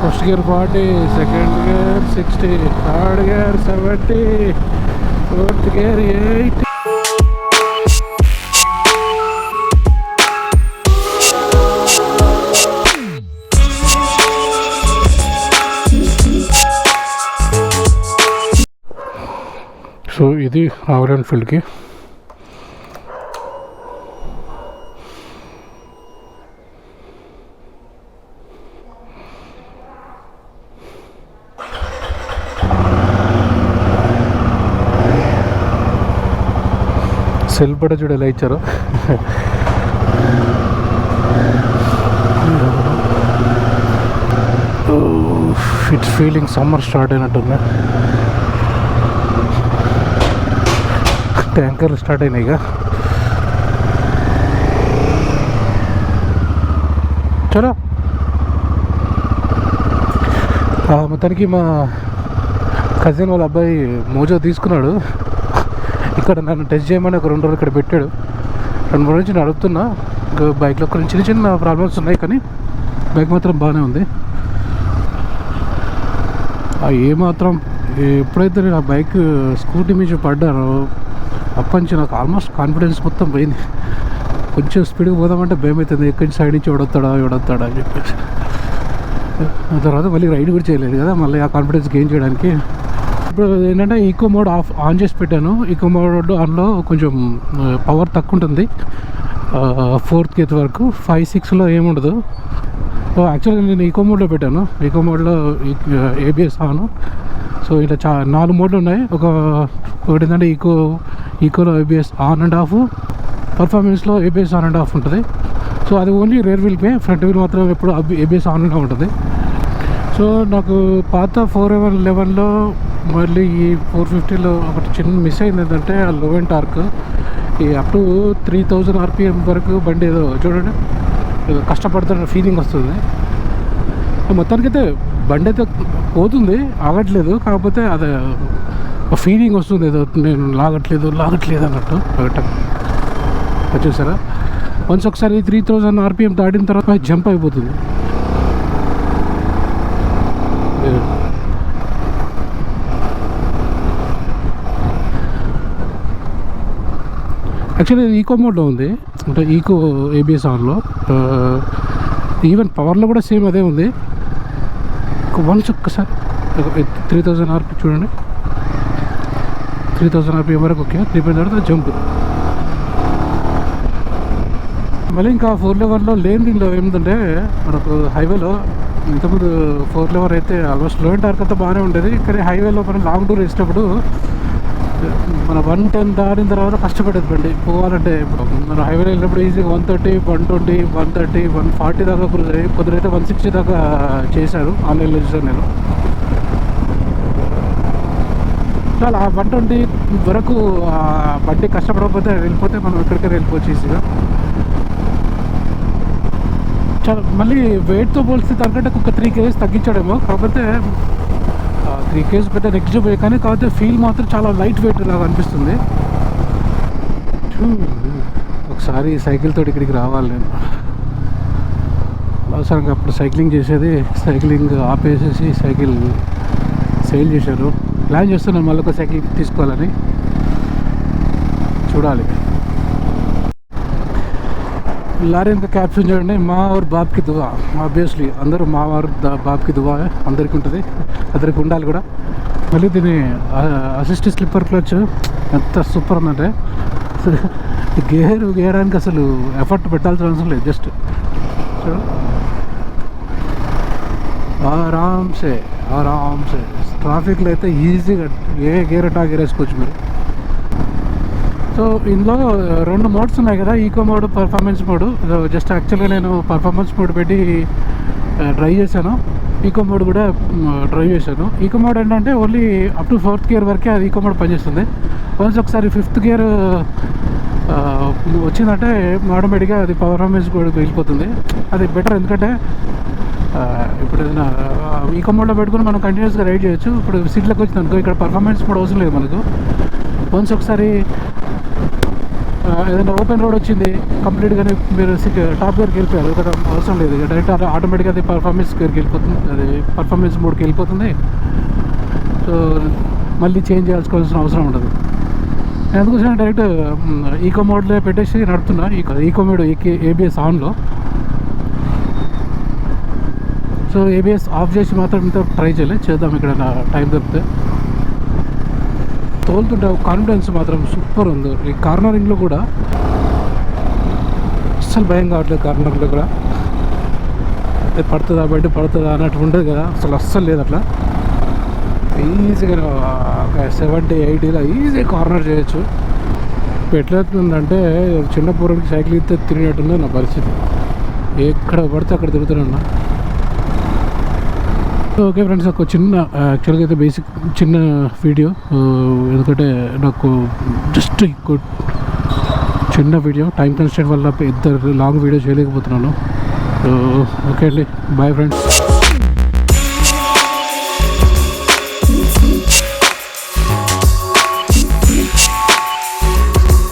First gear 40, second gear 60, third gear 70, fourth gear 80. So ఇది royal ఎన్ఫీల్డ్కి. Cell కూడా చూడ ఎలా ఇచ్చారు. ఇట్స్ ఫీలింగ్ సమ్మర్ స్టార్ట్ అయినట్టుంది. ట్యాంకర్లు స్టార్ట్ అయినాయి ఇక. చలో మొత్తానికి మా కజిన్ వాళ్ళ అబ్బాయి మోజో తీసుకున్నాడు. ఇక్కడ నన్ను టెస్ట్ చేయమని ఒక 2 రోజులు ఇక్కడ పెట్టాడు. 2 రోజుల నుంచి నడుపుతున్నా. బైక్లో కొన్ని చిన్న చిన్న ప్రాబ్లమ్స్ ఉన్నాయి, కానీ బైక్ మాత్రం బాగానే ఉంది. ఏమాత్రం ఎప్పుడైతే నేను ఆ బైక్ స్కూటీ మీద పడ్డానో అప్పటి నుంచి నాకు ఆల్మోస్ట్ కాన్ఫిడెన్స్ మొత్తం పోయింది. కొంచెం స్పీడ్గా పోదామంటే భయం అవుతుంది, ఎక్కడి సైడ్ నుంచి ఎవడొస్తాడా అని చెప్పేసి. ఆ తర్వాత మళ్ళీ రైడ్ కూడా చేయలేదు కదా, మళ్ళీ ఆ కాన్ఫిడెన్స్ గెయిన్ చేయడానికి. ఇప్పుడు ఏంటంటే ఈకో మోడ్ ఆన్ చేసి పెట్టాను. ఈకో మోడ్ ఆన్లో కొంచెం పవర్ తక్కువ ఉంటుంది, 4th గేర్ వరకు. 5, 6లో ఏముండదు. యాక్చువల్గా నేను ఈకో మోడ్లో పెట్టాను. ఈకో మోడ్లో ఏబిఎస్ ఆన్. సో ఇలా 4 మోడ్లు ఉన్నాయి. ఒకటి ఏంటంటే ఈకోలో ఏబిఎస్ ఆన్ అండ్ ఆఫ్, పర్ఫార్మెన్స్లో ఏబిఎస్ ఆన్ అండ్ ఆఫ్ ఉంటుంది. సో అది ఓన్లీ రేర్ వీల్ పే, ఫ్రంట్ వీల్ మాత్రం ఎప్పుడు ఏబిఎస్ ఆన్ అండ్ ఉంటుంది. సో నాకు పాత 411లో మళ్ళీ ఈ 450లో ఒకటి చిన్న మిస్ అయింది. ఏంటంటే ఆ లో అండ్ టార్క్, ఈ అప్ టు 3000 RPM వరకు బండి ఏదో చూడండి ఏదో కష్టపడుతున్న ఫీలింగ్ వస్తుంది. మొత్తానికైతే బండి అయితే పోతుంది, ఆగట్లేదు. కాకపోతే అది ఫీలింగ్ వస్తుంది, ఏదో నేను లాగట్లేదు అన్నట్టు. చూసారా, వన్స్ ఒకసారి 3000 RPM దాటిన తర్వాత జంప్ అయిపోతుంది. యాక్చువల్లీ ఈకో మోడ్లో ఉంది, అంటే ఈకో ఏబిఎస్ ఆన్లో. ఈవెన్ పవర్లో కూడా సేమ్ అదే ఉంది. వన్స్ ఒక్కసారి 3000 RPM చూడండి, 3000 RPM వరకు ఓకే. 3 తర్వాత జంప్. మళ్ళీ ఇంకా 411లో లేనిలో ఏమిటంటే మనకు హైవేలో ఇంతకుముందు 411 అయితే ఆల్మోస్ట్ లో అండ్ టార్క్ అంతా బాగానే ఉండేది. కానీ హైవేలో మనం లాంగ్ టూర్ వేసినప్పుడు మన 110 దాటిన తర్వాత కష్టపడేది బండి పోవాలంటే. మన హైవేలో వెళ్ళినప్పుడు ఈజీగా 130, 120, 130, 140 దాకా కొందరైతే 160 దాకా చేశారు. ఆన్లైన్లో చూసాను నేను. చాలా 120 వరకు బండి కష్టపడకపోతే వెళ్ళిపోతే మనం ఎక్కడికైనా వెళ్ళిపోవచ్చు ఈజీగా. చాలా మళ్ళీ వెయిట్తో పోలిస్తే తగ్గట్టు ఒక 3 kgs తగ్గించాడేమో. కాకపోతే 3 kgs పెద్ద నెక్స్ట్ పోయి, కానీ కాకపోతే ఫీల్ మాత్రం చాలా లైట్ వెయిట్ లాగా అనిపిస్తుంది. ఒకసారి సైకిల్ తోటి ఇక్కడికి రావాలి నేను. అవసరంగా అప్పుడు సైక్లింగ్ చేసేది, సైక్లింగ్ ఆపేసేసి సైకిల్ సేల్ చేశారు. ప్లాన్ చేస్తున్నాను మళ్ళీ ఒక సైకిల్ తీసుకోవాలని, చూడాలి. లారీన్ का कैप्शन చూడండి, మా और बाप की दुआ. ఆబ్వియస్లీ అందరూ మా వారు బాప్ కి దువా అందరికి ఉంటుంది, అందరికి ఉండాలి కూడా. మళ్ళీ దీని అసిస్ట్ స్లిప్పర్ క్లచ్ ఎంత సూపర్ ఉందంటే గేర్ గేయడానికి అసలు ఎఫర్ట్ పెట్టాల్సిన అవసరం లేదు. జస్ట్ ఆరామ్సే ట్రాఫిక్లో అయితే ఈజీగా ఏ గేర్ అటా గేర్ వేసుకోవచ్చు మీరు. సో ఇందులో 2 మోడ్స్ ఉన్నాయి కదా, eco mode, performance mode. Just యాక్చువల్గా నేను పర్ఫార్మెన్స్ మోడ్ పెట్టి డ్రైవ్ చేశాను, ఈకో మోడ్ కూడా డ్రైవ్ చేశాను. ఈకో మోడ్ ఏంటంటే only up to 4th gear వరకే అది ఈకో మోడ్ పనిచేస్తుంది. వన్స్ ఒకసారి 5th గేర్ వచ్చిందంటే ఆటోమేటిక్గా అది పర్ఫార్మెన్స్ కూడా వెళ్ళిపోతుంది. అది బెటర్, ఎందుకంటే ఇప్పుడు ఏదైనా ఈకో మోడ్లో పెట్టుకుని మనం కంటిన్యూస్గా రైడ్ చేయొచ్చు. ఇప్పుడు సీట్లోకి వచ్చింది అనుకో, ఇక్కడ పర్ఫార్మెన్స్ మోడ్ అవసరం లేదు మనకు. వన్స్ ఒకసారి ఏదైనా ఓపెన్ రోడ్ వచ్చింది కంప్లీట్గానే మీరు టాప్ గేర్కి వెళ్ళిపోయారు కదా, అవసరం లేదు. డైరెక్ట్ ఆటోమేటిక్గా అది పర్ఫార్మెన్స్ గేర్కి వెళ్ళిపోతుంది, అది పర్ఫార్మెన్స్ మోడ్కి వెళ్ళిపోతుంది. సో మళ్ళీ చేంజ్ చేయాల్సుకోవాల్సిన అవసరం ఉండదు. అందుకోసం డైరెక్ట్ ఈకో మోడ్లో పెట్టేసి నడుపుతున్నా. ఈకో మోడ్ ఏబిఎస్ ఆన్లో. సో ఏబిఎస్ ఆఫ్ చేసి మాత్రం ఇంత ట్రై చేయలేదు, చేద్దాం ఇక్కడ నా టైం దొరికితే. తోలుతుంటే కాన్ఫిడెన్స్ మాత్రం సూపర్ ఉంది. ఈ కార్నరింగ్లో కూడా అస్సలు భయం కావట్లేదు. కార్నరింగ్లో కూడా పడుతుందా బయట పడుతుందా అన్నట్టు ఉంటుంది కదా, అస్సలు లేదు అట్లా. ఈజీగా 70-80లో ఈజీ కార్నర్ చేయొచ్చు. ఇప్పుడు ఎట్లవుతుందంటే చిన్న పూర్వకి సైకిల్ ఇస్తే తిరిగినట్టుంది నా పరిస్థితి. ఎక్కడ పడితే అక్కడ తిరుగుతున్నా. ఓకే ఫ్రెండ్స్, ఒక చిన్న యాక్చువల్గా అయితే బేసిక్ చిన్న వీడియో, ఎందుకంటే నాకు జస్ట్ చిన్న వీడియో, టైం కన్స్టెంట్ వల్ల పెద్ద లాంగ్ వీడియో చేయలేకపోతున్నాను. ఓకే అండి, బాయ్ ఫ్రెండ్స్.